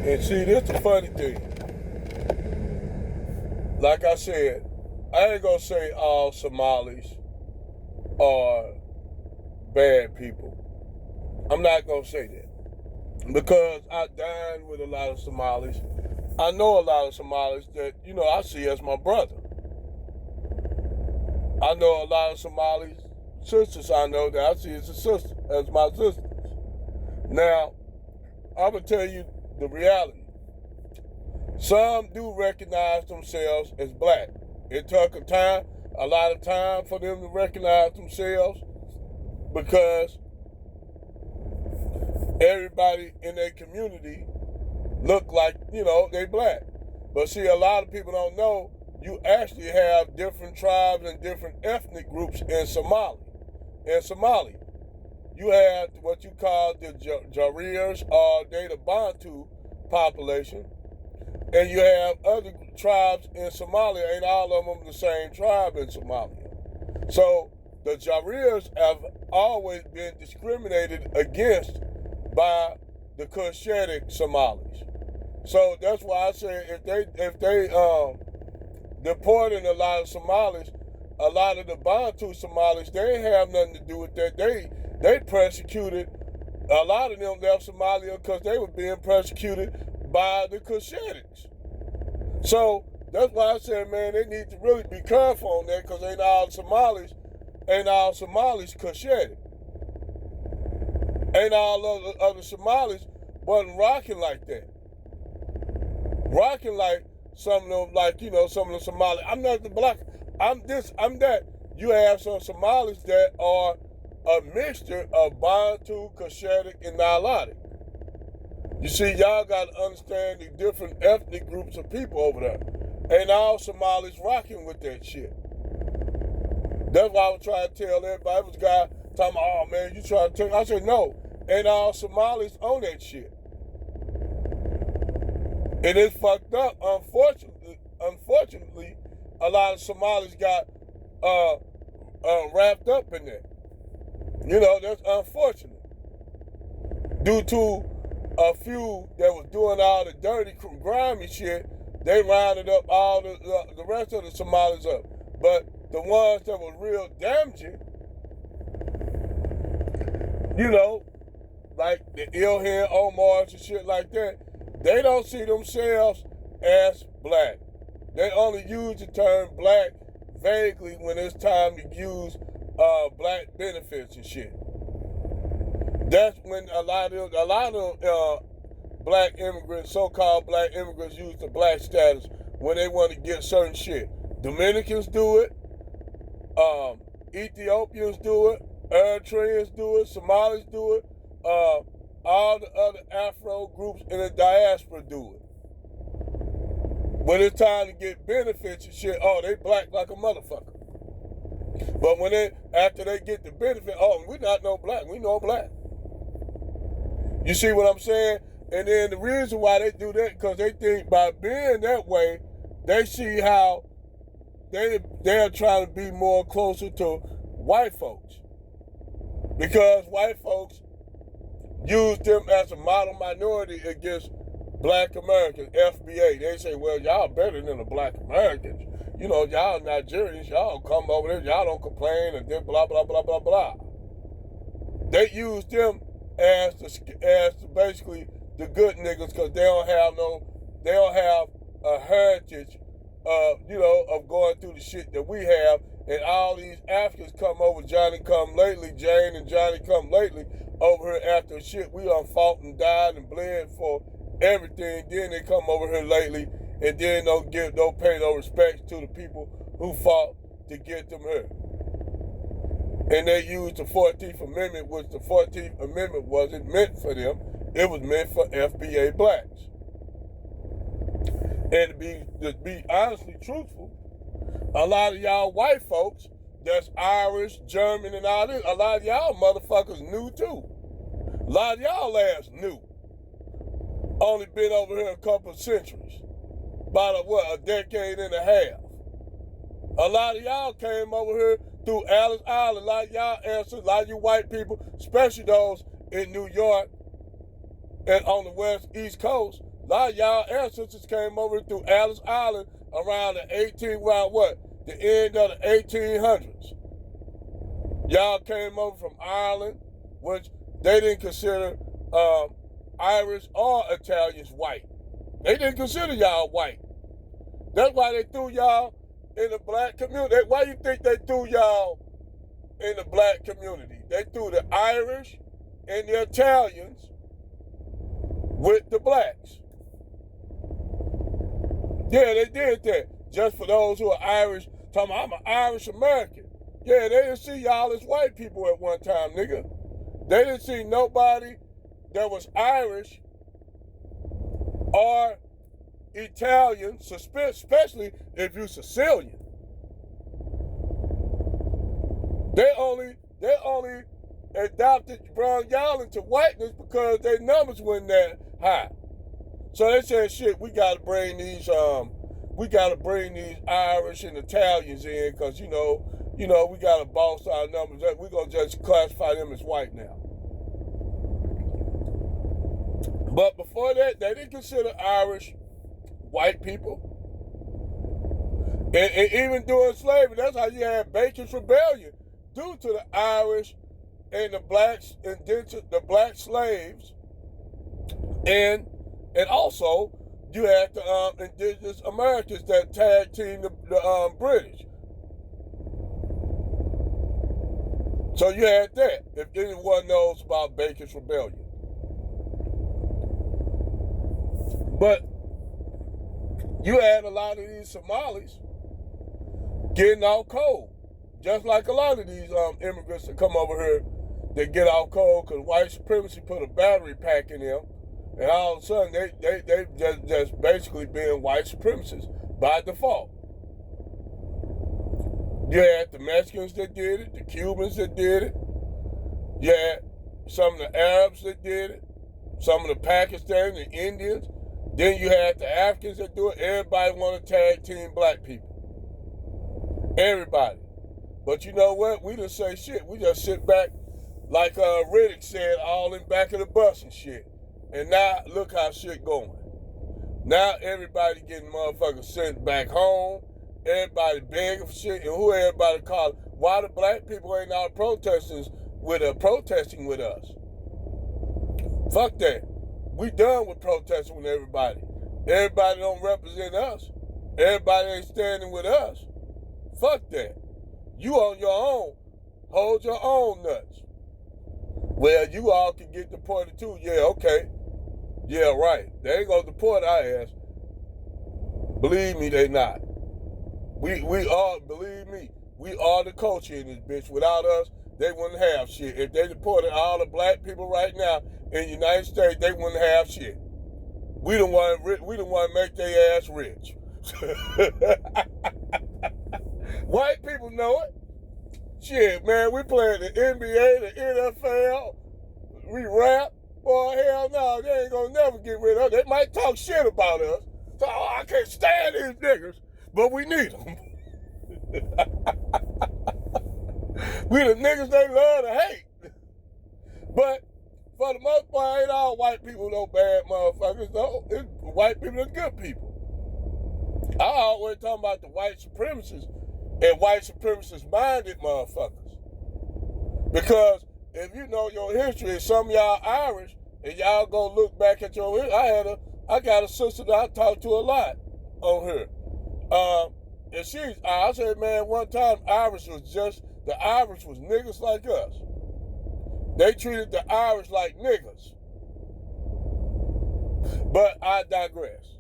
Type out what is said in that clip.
And see, this the funny thing. Like I said, I ain't gonna say all Somalis are bad people. I'm not gonna say that. Because I dined with a lot of Somalis. I know a lot of Somalis that, I see as my brother. I know a lot of Somali sisters I know that I see as my sisters. Now, I'm going to tell you the reality. Some do recognize themselves as black. It took a lot of time for them to recognize themselves because everybody in their community look like, they black. But see, a lot of people don't know you actually have different tribes and different ethnic groups in Somalia. In Somalia, you have what you call the Jarirs, or they the Bantu population, and you have other tribes in Somalia. Ain't all of them the same tribe in Somalia. So the Jarirs have always been discriminated against by the Cushitic Somalis. So that's why I say if they deporting a lot of Somalis, a lot of the Bantu Somalis, they ain't have nothing to do with that. They persecuted, a lot of them left Somalia because they were being persecuted by the Cushitics. So that's why I said, man, they need to really be careful on that because ain't all Somalis Cushitic. Ain't all other Somalis wasn't rocking like that. Rocking like some of them, some of the Somalis. I'm not the black. I'm this. I'm that. You have some Somalis that are a mixture of Bantu, Cushitic, and Nilotic. You see, y'all got to understand the different ethnic groups of people over there. Ain't all Somalis rocking with that shit. That's why I was trying to tell everybody. It was a guy talking about, oh man, you trying to tell me? I said, no, ain't all Somalis on that shit. And it's fucked up. Unfortunately, a lot of Somalis got wrapped up in that. That's unfortunate. Due to a few that was doing all the dirty, grimy shit, they rounded up all the rest of the Somalis up. But the ones that were real damaging, like the Ilhan Omars and shit like that, they don't see themselves as black. They only use the term black vaguely when it's time to use black benefits and shit. That's when a lot of black immigrants, so-called black immigrants, use the black status when they want to get certain shit. Dominicans do it. Ethiopians do it. Eritreans do it. Somalis do it. All the other Afro groups in the diaspora do it. When it's time to get benefits and shit, they black like a motherfucker. But after they get the benefit, we not no black, we no black. You see what I'm saying? And then the reason why they do that, because they think by being that way, they see how they're trying to be more closer to white folks. Because white folks use them as a model minority against black Americans, FBA. They say, well, y'all better than the black Americans. Y'all Nigerians, y'all come over there, y'all don't complain, and then blah, blah, blah, blah, blah. They use them as basically the good niggas because they don't have a heritage of going through the shit that we have. And all these Africans come over, Jane and Johnny come lately over here after shit we done fought and died and bled for everything. Then they come over here lately and then don't pay no respect to the people who fought to get them here. And they used the 14th Amendment, which the 14th Amendment wasn't meant for them. It was meant for FBA blacks. And to be honestly truthful, a lot of y'all white folks that's Irish, German, and all this, a lot of y'all motherfuckers new too. A lot of y'all ass new. Only been over here a couple of centuries. About a decade and a half. A lot of y'all came over here through Ellis Island. A lot of y'all answered, a lot of you white people, especially those in New York and on the East Coast, a lot of y'all ancestors came over through Ellis Island around the the end of the 1800s. Y'all came over from Ireland, which they didn't consider Irish or Italians white. They didn't consider y'all white. That's why they threw y'all in the black community. Why you think they threw y'all in the black community? They threw the Irish and the Italians with the blacks. Yeah, they did that. Just for those who are Irish, talking about, I'm an Irish American. Yeah, they didn't see y'all as white people at one time, nigga. They didn't see nobody that was Irish or Italian, especially if you're Sicilian. They only brought y'all into whiteness because their numbers weren't that high. So they said, shit, we gotta bring these Irish and Italians in because, you know, we gotta boss our numbers up. We're gonna just classify them as white now. But before that, they didn't consider Irish white people. And even during slavery, that's how you had Bacon's Rebellion, due to the Irish and the blacks, the black slaves, and also you had the indigenous Americans that tag teamed the British. So you had that, if anyone knows about Bacon's Rebellion. But you had a lot of these Somalis getting out cold, just like a lot of these immigrants that come over here, they get out cold because white supremacy put a battery pack in them, and all of a sudden they just basically being white supremacists by default. You had the Mexicans that did it, the Cubans that did it, you had some of the Arabs that did it, some of the Pakistanis, the Indians. Then you had the Africans that do it. Everybody want to tag team black people. Everybody. But you know what? We didn't say shit. We just sit back, like Riddick said, all in back of the bus and shit. And now, look how shit going. Now everybody getting motherfuckers sent back home. Everybody begging for shit. And who everybody calling? Why the black people ain't out protesting with us? Fuck that. We done with protesting with everybody. Everybody don't represent us. Everybody ain't standing with us. Fuck that. You on your own. Hold your own nuts. Well, you all can get deported too. Yeah, okay. Yeah, right. They ain't gonna deport our ass. Believe me, they not. We are, believe me, we are the culture in this bitch. Without us, they wouldn't have shit. If they deported all the black people right now in the United States, they wouldn't have shit. We don't want to make their ass rich. White people know it. Shit, man, we playing the NBA, the NFL, we rap. Boy, hell no, they ain't gonna never get rid of us. They might talk shit about us. So, I can't stand these niggas, but we need them. We the niggas they love to hate. But for the most part, ain't all white people no bad motherfuckers. No, it's white people are good people. I always talking about the white supremacists and white supremacist-minded motherfuckers. Because if you know your history, and some of y'all Irish, and y'all go look back at your history, I got a sister that I talk to a lot on here. And I said, man, one time the Irish was niggas like us. They treated the Irish like niggas. But I digress.